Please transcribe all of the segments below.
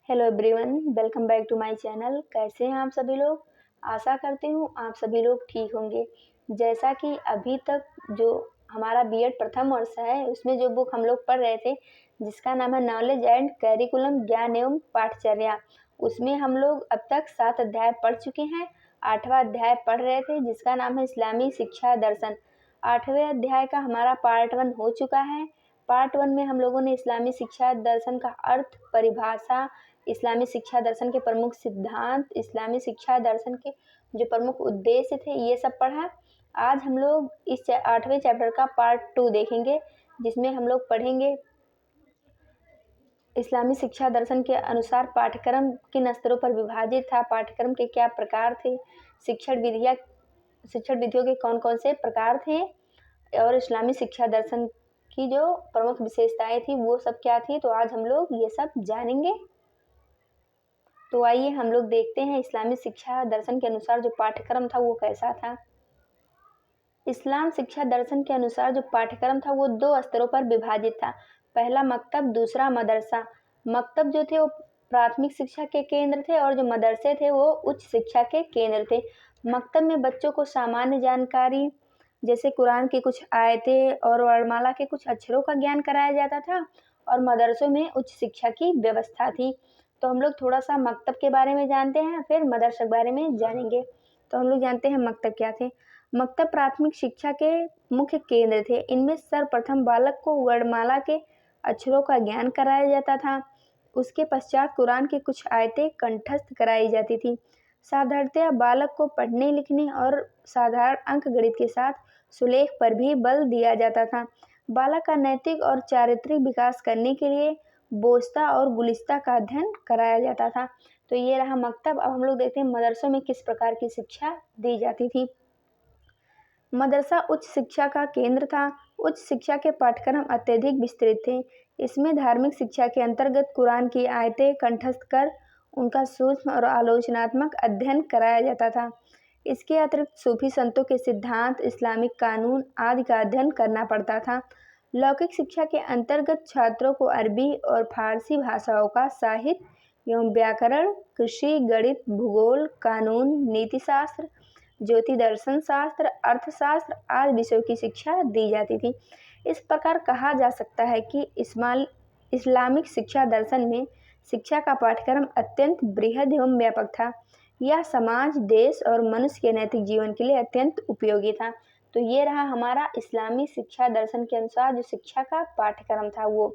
Hello everyone, welcome back to my channel. कैसे हैं आप सभी लोग? आशा करती हूँ आप सभी लोग ठीक होंगे। जैसा कि अभी तक जो हमारा बीएड प्रथम वर्ष है उसमें जो बुक हम लोग पढ़ रहे थे जिसका नाम है नॉलेज एंड करिकुलम ज्ञान एवं पाठचर्या, उसमें हम लोग अब तक 7 अध्याय पढ़ चुके हैं। 8वां अध्याय पढ़ रहे थे जिसका नाम है इस्लामी शिक्षा दर्शन। 8वें अध्याय का हमारा पार्ट 1 हो चुका है। पार्ट 1 में हम लोगों ने इस्लामी शिक्षा दर्शन का अर्थ, परिभाषा, इस्लामी शिक्षा दर्शन के प्रमुख सिद्धांत, इस्लामी शिक्षा दर्शन के जो प्रमुख उद्देश्य थे ये सब पढ़ा। आज हम लोग इस 8वें चैप्टर का पार्ट 2 देखेंगे जिसमें हम लोग पढ़ेंगे इस्लामी शिक्षा दर्शन के अनुसार पाठ्यक्रम किन स्तरों पर विभाजित था, पाठ्यक्रम के क्या प्रकार थे, शिक्षण विधियों के कौन कौन से प्रकार थे और इस्लामी शिक्षा दर्शन की जो प्रमुख विशेषताएं थी वो सब क्या थी। तो आज हम लोग ये सब जानेंगे। तो आइए हम लोग देखते हैं इस्लामी शिक्षा दर्शन के अनुसार जो पाठ्यक्रम था वो कैसा था। इस्लाम शिक्षा दर्शन के अनुसार जो पाठ्यक्रम था वो 2 स्तरों पर विभाजित था। पहला मकतब, दूसरा मदरसा। मकतब जो थे वो प्राथमिक शिक्षा के केंद्र थे और जो मदरसे थे वो उच्च शिक्षा के केंद्र थे। मकतब में बच्चों को सामान्य जानकारी जैसे कुरान की कुछ आयतें और वर्णमाला के कुछ अक्षरों का ज्ञान कराया जाता था और मदरसों में उच्च शिक्षा की व्यवस्था थी। तो हम लोग थोड़ा सा मकतब के बारे में जानते हैं, फिर मदरसा के बारे में जानेंगे। तो हम लोग जानते हैं मकतब क्या थे। मकतब प्राथमिक शिक्षा के मुख्य केंद्र थे। इनमें सर्वप्रथम बालक को वर्णमाला के अक्षरों का ज्ञान कराया जाता था। उसके पश्चात कुरान की कुछ आयतें कंठस्थ कराई जाती थी। साधारणतया बालक को पढ़ने लिखने और साधारण अंक गणित के साथ सुलेख पर भी बल दिया जाता था। बालक का नैतिक और चारित्रिक विकास करने के लिए बोस्ता और गुलिस्ता का अध्ययन कराया जाता था। तो ये रहा मकतब। अब हम लोग देखते हैं मदरसों में किस प्रकार की शिक्षा दी जाती थी। मदरसा उच्च शिक्षा का केंद्र था। उच्च शिक्षा के पाठ्यक्रम अत्यधिक विस्तृत थे। इसमें धार्मिक शिक्षा के अंतर्गत कुरान की आयतें कंठस्थ कर उनका सूक्ष्म और आलोचनात्मक अध्ययन कराया जाता था। इसके अतिरिक्त सूफी संतों के सिद्धांत, इस्लामिक कानून आदि का अध्ययन करना पड़ता था। लौकिक शिक्षा के अंतर्गत छात्रों को अरबी और फारसी भाषाओं का साहित्य एवं व्याकरण, कृषि, गणित, भूगोल, कानून, नीतिशास्त्र, ज्योति दर्शन शास्त्र, अर्थशास्त्र आदि विषयों की शिक्षा दी जाती थी। इस प्रकार कहा जा सकता है कि इस्लामिक शिक्षा दर्शन में शिक्षा का पाठ्यक्रम अत्यंत बृहद एवं व्यापक था। यह समाज, देश और मनुष्य के नैतिक जीवन के लिए अत्यंत उपयोगी था। तो ये रहा हमारा इस्लामी शिक्षा दर्शन के अनुसार जो शिक्षा का पाठ्यक्रम था वो।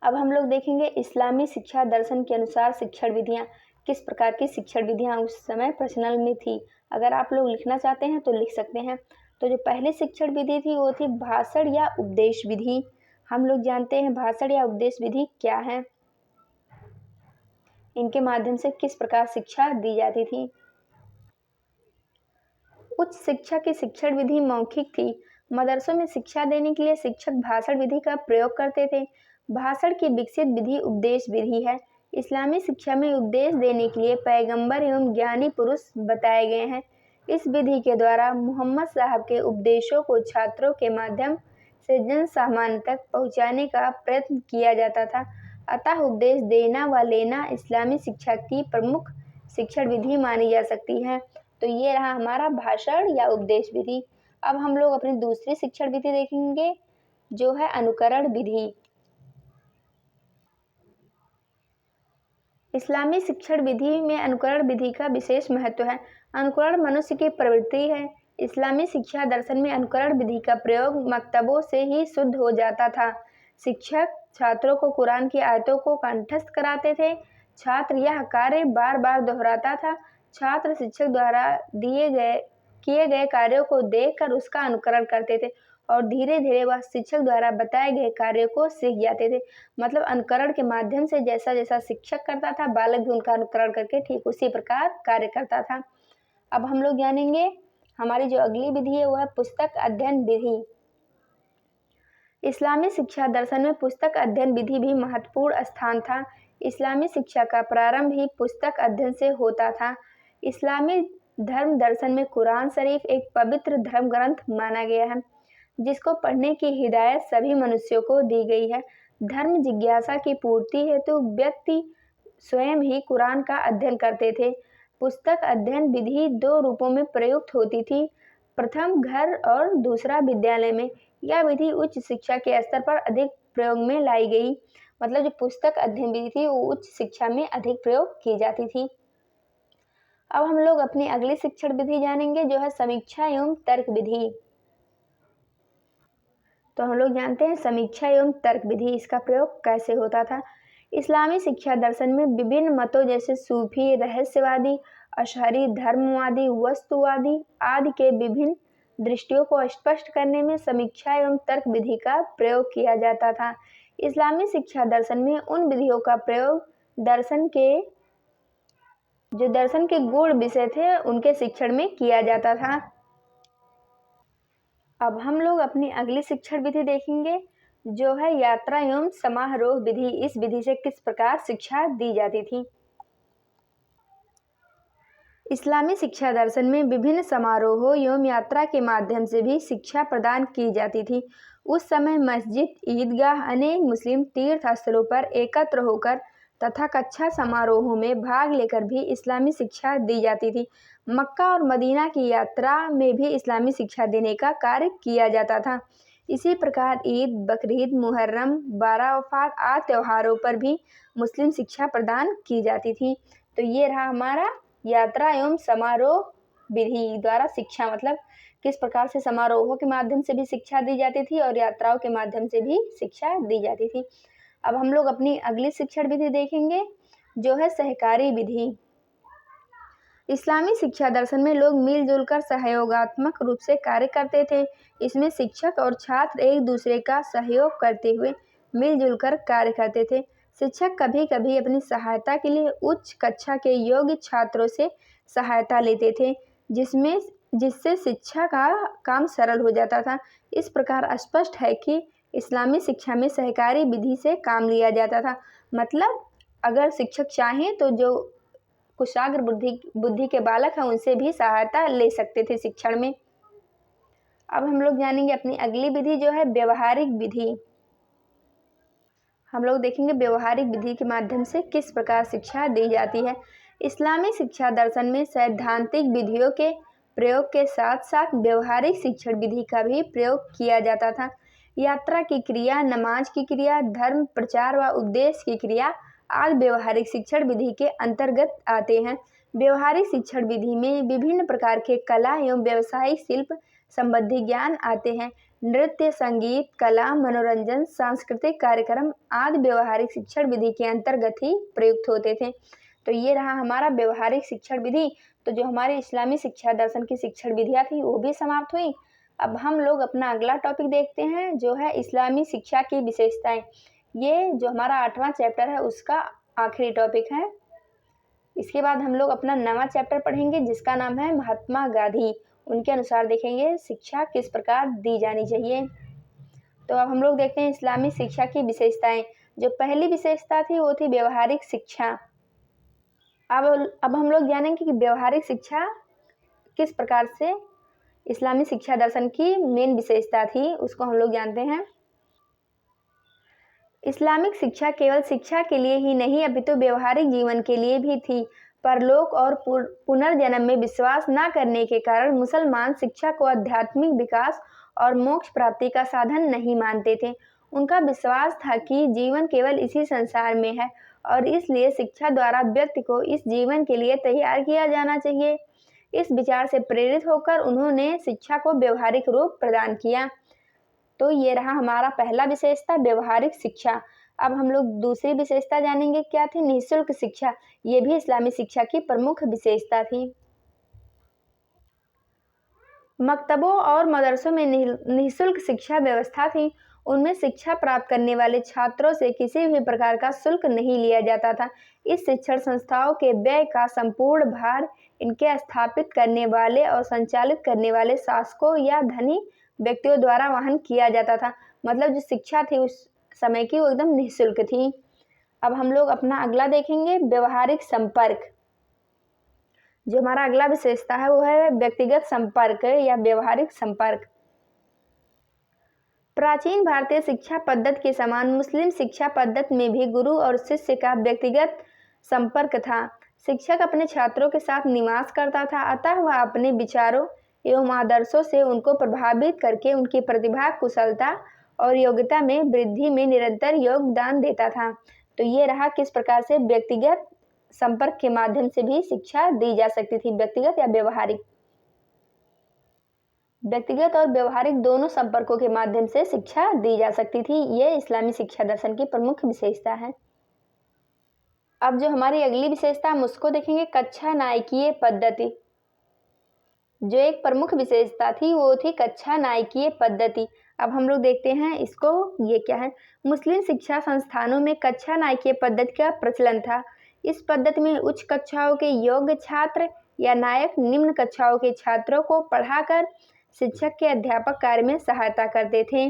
अब हम लोग देखेंगे इस्लामी शिक्षा दर्शन के अनुसार शिक्षण विधियाँ, किस प्रकार की शिक्षण विधियाँ उस समय प्रचलन में थी। अगर आप लोग लिखना चाहते हैं तो लिख सकते हैं। तो जो पहली शिक्षण विधि थी वो थी भाषण या उपदेश विधि। हम लोग जानते हैं भाषण या उपदेश विधि क्या है, इनके माध्यम से किस प्रकार शिक्षा दी जाती थी। उच्च शिक्षा की शिक्षण विधि मौखिक थी। मदरसों में शिक्षा देने के लिए शिक्षक भाषण विधि का प्रयोग करते थे। भाषण की विकसित विधि उपदेश विधि है। इस्लामी शिक्षा में उपदेश देने के लिए पैगंबर एवं ज्ञानी पुरुष बताए गए हैं। इस विधि के द्वारा मोहम्मद साहब के उपदेशों को छात्रों के माध्यम से जन सामान्य तक पहुँचाने का प्रयत्न किया जाता था। अतः उपदेश देना व लेना इस्लामी शिक्षा की प्रमुख शिक्षण विधि मानी जा सकती है। तो ये रहा हमारा भाषण या उपदेश विधि। अब हम लोग अपनी दूसरी शिक्षण विधि देखेंगे जो है अनुकरण विधि। इस्लामी शिक्षण विधि में अनुकरण विधि का विशेष महत्व है। अनुकरण मनुष्य की प्रवृत्ति है। इस्लामी शिक्षा दर्शन में अनुकरण विधि का प्रयोग मकतबों से ही शुद्ध हो जाता था। शिक्षक छात्रों को कुरान की आयतों को कंठस्थ कराते थे। छात्र यह कार्य बार बार दोहराता था। छात्र शिक्षक द्वारा किए गए कार्यों को देखकर उसका अनुकरण करते थे और धीरे धीरे वह शिक्षक द्वारा बताए गए कार्यों को सीख जाते थे। मतलब अनुकरण के माध्यम से जैसा जैसा शिक्षक करता था बालक भी उनका अनुकरण करके ठीक उसी प्रकार कार्य करता था। अब हम लोग जानेंगे हमारी जो अगली विधि है वो है पुस्तक अध्ययन विधि। इस्लामी शिक्षा दर्शन में पुस्तक अध्ययन विधि भी महत्वपूर्ण स्थान था। इस्लामी शिक्षा का प्रारंभ ही पुस्तक अध्ययन से होता था। इस्लामी धर्म दर्शन में कुरान शरीफ एक पवित्र धर्म ग्रंथ माना गया है जिसको पढ़ने की हिदायत सभी मनुष्यों को दी गई है। धर्म जिज्ञासा की पूर्ति हेतु व्यक्ति स्वयं ही कुरान का अध्ययन करते थे। पुस्तक अध्ययन विधि दो रूपों में प्रयुक्त होती थी, प्रथम घर और दूसरा विद्यालय में। यह विधि उच्च शिक्षा के स्तर पर अधिक प्रयोग में लाई गई। मतलब जो पुस्तक अध्ययन विधि थी वो उच्च शिक्षा में अधिक प्रयोग की जाती थी। अब हम लोग अपनी अगली शिक्षण विधि जानेंगे जो है समीक्षा एवं तर्क विधि। तो हम लोग जानते हैं समीक्षा एवं तर्क विधि, इसका प्रयोग कैसे होता था। इस्लामी शिक्षा दर्शन में विभिन्न मतों जैसे सूफी, रहस्यवादी, अशअरी, धर्मवादी, वस्तुवादी आदि के विभिन्न दृष्टियों को स्पष्ट करने में समीक्षा एवं तर्क विधि का प्रयोग किया जाता था। इस्लामी शिक्षा दर्शन में उन विधियों का प्रयोग दर्शन के गूढ़ विषय थे उनके शिक्षण में किया जाता था। अब हम लोग अपनी अगली शिक्षण विधि देखेंगे जो है यात्रा एवं समारोह विधि। इस विधि से किस प्रकार शिक्षा दी जाती थी। इस्लामी शिक्षा दर्शन में विभिन्न समारोहों एवं यात्रा के माध्यम से भी शिक्षा प्रदान की जाती थी। उस समय मस्जिद, ईदगाह, अनेक मुस्लिम तीर्थ स्थलों पर एकत्र होकर तथा कक्षा समारोहों में भाग लेकर भी इस्लामी शिक्षा दी जाती थी। मक्का और मदीना की यात्रा में भी इस्लामी शिक्षा देने का कार्य किया जाता था। इसी प्रकार ईद, बकरीद, मुहर्रम, बारावफात आदि त्योहारों पर भी मुस्लिम शिक्षा प्रदान की जाती थी। तो ये रहा हमारा यात्रा एवं समारोह विधि द्वारा शिक्षा, मतलब किस प्रकार से समारोहों के माध्यम से भी शिक्षा दी जाती थी और यात्राओं के माध्यम से भी शिक्षा दी जाती थी। अब हम लोग अपनी अगली शिक्षण विधि देखेंगे जो है सहकारी विधि। इस्लामी शिक्षा दर्शन में लोग मिलजुल कर सहयोगात्मक रूप से कार्य करते थे। इसमें शिक्षक और छात्र एक दूसरे का सहयोग करते हुए मिलजुल कर कार्य करते थे। शिक्षक कभी कभी अपनी सहायता के लिए उच्च कक्षा के योग्य छात्रों से सहायता लेते थे, जिससे शिक्षा का काम सरल हो जाता था। इस प्रकार स्पष्ट है कि इस्लामी शिक्षा में सहकारी विधि से काम लिया जाता था। मतलब अगर शिक्षक चाहें तो जो कुशाग्र बुद्धि के बालक हैं उनसे भी सहायता ले सकते थे शिक्षण में। अब हम लोग जानेंगे अपनी अगली विधि जो है व्यवहारिक विधि। हम लोग देखेंगे व्यवहारिक विधि के माध्यम से किस प्रकार शिक्षा दी जाती है। इस्लामी शिक्षा दर्शन में सैद्धांतिक विधियों के प्रयोग के साथ साथ व्यवहारिक शिक्षण विधि का भी प्रयोग किया जाता था। यात्रा की क्रिया, नमाज की क्रिया, धर्म प्रचार व उपदेश की क्रिया आदि व्यवहारिक शिक्षण विधि के अंतर्गत आते हैं। व्यवहारिक शिक्षण विधि में विभिन्न प्रकार के कला एवं व्यवसायिक शिल्प संबंधी ज्ञान आते हैं। नृत्य, संगीत, कला, मनोरंजन, सांस्कृतिक कार्यक्रम आदि व्यवहारिक शिक्षण विधि के अंतर्गत ही प्रयुक्त होते थे। तो ये रहा हमारा व्यवहारिक शिक्षण विधि। तो जो हमारी इस्लामी शिक्षा दर्शन की शिक्षण विधियाँ थी वो भी समाप्त हुई। अब हम लोग अपना अगला टॉपिक देखते हैं जो है इस्लामी शिक्षा की विशेषताएं। ये जो हमारा 8वां चैप्टर है उसका आखिरी टॉपिक है। इसके बाद हम लोग अपना 9वां चैप्टर पढ़ेंगे जिसका नाम है महात्मा गांधी। उनके अनुसार देखेंगे शिक्षा किस प्रकार दी जानी चाहिए। तो अब हम लोग देखते हैं इस्लामी शिक्षा की विशेषताएं। जो पहली विशेषता थी वो थी व्यवहारिक शिक्षा। अब हम लोग जानेंगे कि व्यवहारिक शिक्षा किस प्रकार से इस्लामी शिक्षा दर्शन की मेन विशेषता थी, उसको हम लोग जानते हैं। इस्लामिक शिक्षा केवल शिक्षा के लिए ही नहीं अपितु व्यवहारिक जीवन के लिए भी थी। परलोक और पुनर्जन्म में विश्वास न करने के कारण मुसलमान शिक्षा को आध्यात्मिक विकास और मोक्ष प्राप्ति का साधन नहीं मानते थे। उनका विश्वास था कि जीवन केवल इसी संसार में है और इसलिए शिक्षा द्वारा व्यक्ति को इस जीवन के लिए तैयार किया जाना चाहिए। इस विचार से प्रेरित होकर उन्होंने शिक्षा को व्यवहारिक रूप प्रदान किया। तो ये रहा हमारा पहला विशेषता व्यवहारिक शिक्षा। अब हम लोग दूसरी विशेषता जानेंगे क्या थी, निःशुल्क शिक्षा। ये भी इस्लामी शिक्षा की प्रमुख विशेषता थी। मकतबों और मदरसों में निःशुल्क शिक्षा व्यवस्था थी। उनमें शिक्षा प्राप्त करने वाले छात्रों से किसी भी प्रकार का शुल्क नहीं लिया जाता था। इस शिक्षण संस्थाओं के व्यय का संपूर्ण भार इनके स्थापित करने वाले और संचालित करने वाले शासकों या धनी व्यक्तियों द्वारा वहन किया जाता था। मतलब जो शिक्षा थी उस समय की वो एकदम निःशुल्क थी। अब हम लोग अपना अगला देखेंगे व्यवहारिक संपर्क। जो हमारा अगला विशेषता है वो है व्यक्तिगत संपर्क या व्यवहारिक संपर्क। प्राचीन भारतीय शिक्षा पद्धति के समान मुस्लिम शिक्षा पद्धति में भी गुरु और शिष्य का व्यक्तिगत संपर्क था। शिक्षक अपने छात्रों के साथ निवास करता था, अतः वह अपने विचारों एवं आदर्शों से उनको प्रभावित करके उनकी प्रतिभा, कुशलता और योग्यता में वृद्धि में निरंतर योगदान देता था। तो ये रहा किस प्रकार से व्यक्तिगत संपर्क के माध्यम से भी शिक्षा दी जा सकती थी, व्यक्तिगत या व्यवहारिक। व्यक्तिगत और व्यवहारिक दोनों संपर्कों के माध्यम से शिक्षा दी जा सकती थी। ये इस्लामी शिक्षा दर्शन की प्रमुख विशेषता है। अब जो हमारी अगली विशेषता हम उसको देखेंगे, कक्षा नायकीय पद्धति। जो एक प्रमुख विशेषता थी वो थी कक्षा नायकीय पद्धति। अब हम लोग देखते हैं इसको, ये क्या है। मुस्लिम शिक्षा संस्थानों में कक्षा नायकीय पद्धति का प्रचलन था। इस पद्धति में उच्च कक्षाओं के योग्य छात्र या नायक निम्न कक्षाओं के छात्रों को पढ़ाकर शिक्षक के अध्यापक कार्य में सहायता करते थे।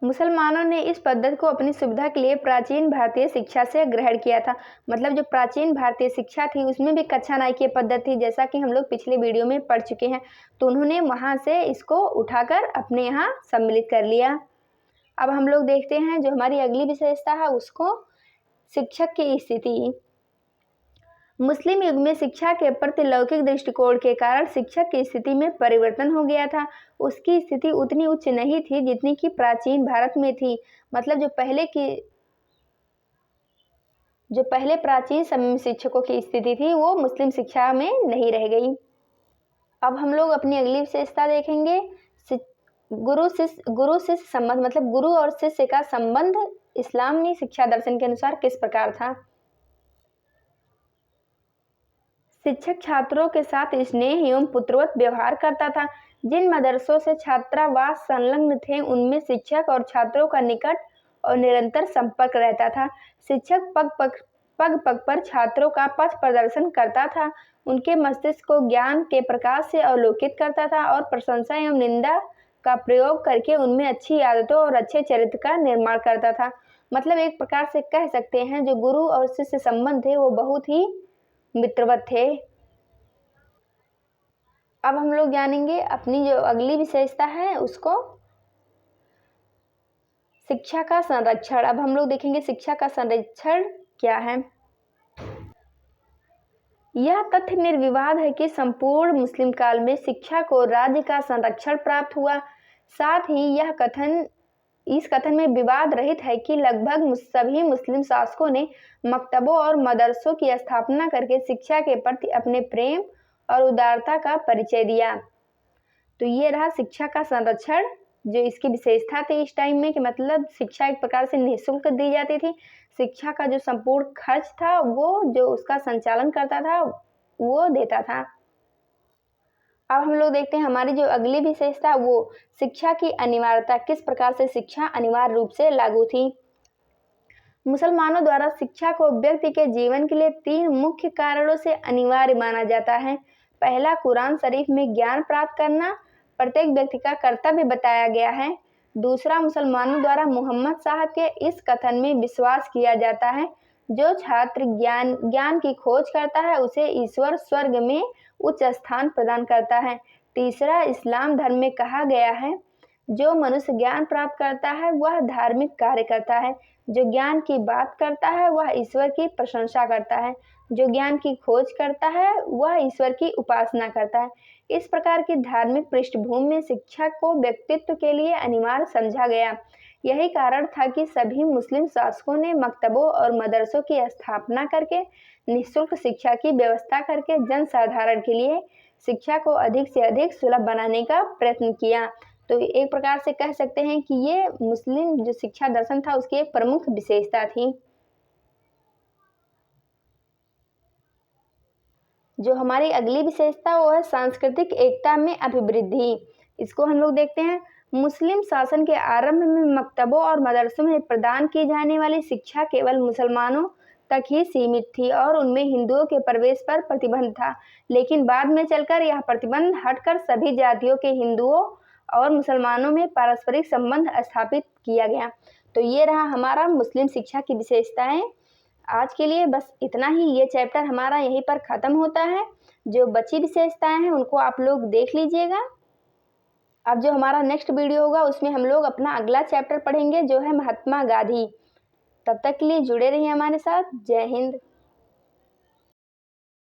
मुसलमानों ने इस पद्धति को अपनी सुविधा के लिए प्राचीन भारतीय शिक्षा से ग्रहण किया था। मतलब जो प्राचीन भारतीय शिक्षा थी उसमें भी कक्षा नायकीय पद्धति थी, जैसा कि हम लोग पिछले वीडियो में पढ़ चुके हैं। तो उन्होंने वहां से इसको उठाकर अपने यहाँ सम्मिलित कर लिया। अब हम लोग देखते हैं जो हमारी अगली विशेषता है उसको, शिक्षक की स्थिति। मुस्लिम युग में शिक्षा के प्रति लौकिक दृष्टिकोण के कारण शिक्षक की स्थिति में परिवर्तन हो गया था। उसकी स्थिति उतनी उच्च नहीं थी जितनी कि प्राचीन भारत में थी। मतलब जो पहले प्राचीन समय में शिक्षकों की स्थिति थी वो मुस्लिम शिक्षा में नहीं रह गई। अब हम लोग अपनी अगली विशेषता देखेंगे, गुरु शिष्य संबंध। मतलब गुरु और शिष्य का संबंध इस्लामी शिक्षा दर्शन के अनुसार किस प्रकार था। शिक्षक छात्रों के साथ स्नेह एवं पुत्रवत व्यवहार करता था। जिन मदरसों से छात्रावास संलग्न थे उनमें शिक्षक और छात्रों का निकट और निरंतर संपर्क रहता था। शिक्षक पग पग पर छात्रों का पथ प्रदर्शन करता था, उनके मस्तिष्क को ज्ञान के प्रकाश से अवलोकित करता था और प्रशंसा एवं निंदा का प्रयोग करके उनमें अच्छी आदतों और अच्छे चरित्र का निर्माण करता था। मतलब एक प्रकार से कह सकते हैं जो गुरु और शिष्य संबंध थे वो बहुत ही मित्रवत थे। अब हम लोग जानेंगे अपनी जो अगली विशेषता है उसको, शिक्षा का संरक्षण। अब हम लोग देखेंगे शिक्षा का संरक्षण क्या है। यह तथ्य निर्विवाद है कि संपूर्ण मुस्लिम काल में शिक्षा को राज्य का संरक्षण प्राप्त हुआ। साथ ही इस कथन में विवाद रहित है कि लगभग सभी मुस्लिम शासकों ने मकतबों और मदरसों की स्थापना करके शिक्षा के प्रति अपने प्रेम और उदारता का परिचय दिया। तो ये रहा शिक्षा का संरक्षण, जो इसकी विशेषता थी इस टाइम में कि मतलब शिक्षा एक प्रकार से निःशुल्क दी जाती थी। शिक्षा का जो संपूर्ण खर्च था वो जो उसका संचालन करता था वो देता था। अब हम लोग देखते हैं हमारी जो अगली विशेषता वो शिक्षा की अनिवार्यता। किस प्रकार से शिक्षा अनिवार्य रूप से लागू थी। मुसलमानों द्वारा शिक्षा को व्यक्ति के जीवन के लिए 3 मुख्य कारणों से अनिवार्य माना जाता है। पहला, कुरान शरीफ में ज्ञान प्राप्त करना प्रत्येक व्यक्ति का कर्तव्य बताया गया है। दूसरा, मुसलमानों द्वारा मोहम्मद साहब के इस कथन में विश्वास किया जाता है, जो छात्र ज्ञान की खोज करता है उसे ईश्वर स्वर्ग में उच्च स्थान प्रदान करता है। तीसरा, इस्लाम धर्म में कहा गया है, जो मनुष्य ज्ञान प्राप्त करता है वह धार्मिक कार्य करता है, जो ज्ञान की बात करता है वह ईश्वर की प्रशंसा करता है, जो ज्ञान की खोज करता है वह ईश्वर की उपासना करता है। इस प्रकार की धार्मिक पृष्ठभूमि में शिक्षा को व्यक्तित्व के लिए अनिवार्य समझा गया। यही कारण था कि सभी मुस्लिम शासकों ने मकतबों और मदरसों की स्थापना करके निःशुल्क शिक्षा की व्यवस्था करके जनसाधारण के लिए शिक्षा को अधिक से अधिक सुलभ बनाने का प्रयत्न किया। तो एक प्रकार से कह सकते हैं कि ये मुस्लिम जो शिक्षा दर्शन था उसकी एक प्रमुख विशेषता थी। जो हमारी अगली विशेषता वो है सांस्कृतिक एकता में अभिवृद्धि। इसको हम लोग देखते हैं। मुस्लिम शासन के आरंभ में मकतबों और मदरसों में प्रदान की जाने वाली शिक्षा केवल मुसलमानों तक ही सीमित थी और उनमें हिंदुओं के प्रवेश पर प्रतिबंध था। लेकिन बाद में चलकर यह प्रतिबंध हटकर सभी जातियों के हिंदुओं और मुसलमानों में पारस्परिक संबंध स्थापित किया गया। तो ये रहा हमारा मुस्लिम शिक्षा की विशेषताएं। आज के लिए बस इतना ही। ये चैप्टर हमारा यहीं पर ख़त्म होता है। जो बची विशेषताएं हैं उनको आप लोग देख लीजिएगा। अब जो हमारा नेक्स्ट वीडियो होगा उसमें हम लोग अपना अगला चैप्टर पढ़ेंगे जो है महात्मा गांधी। तब तक के लिए जुड़े रहिए हमारे साथ। जय हिंद।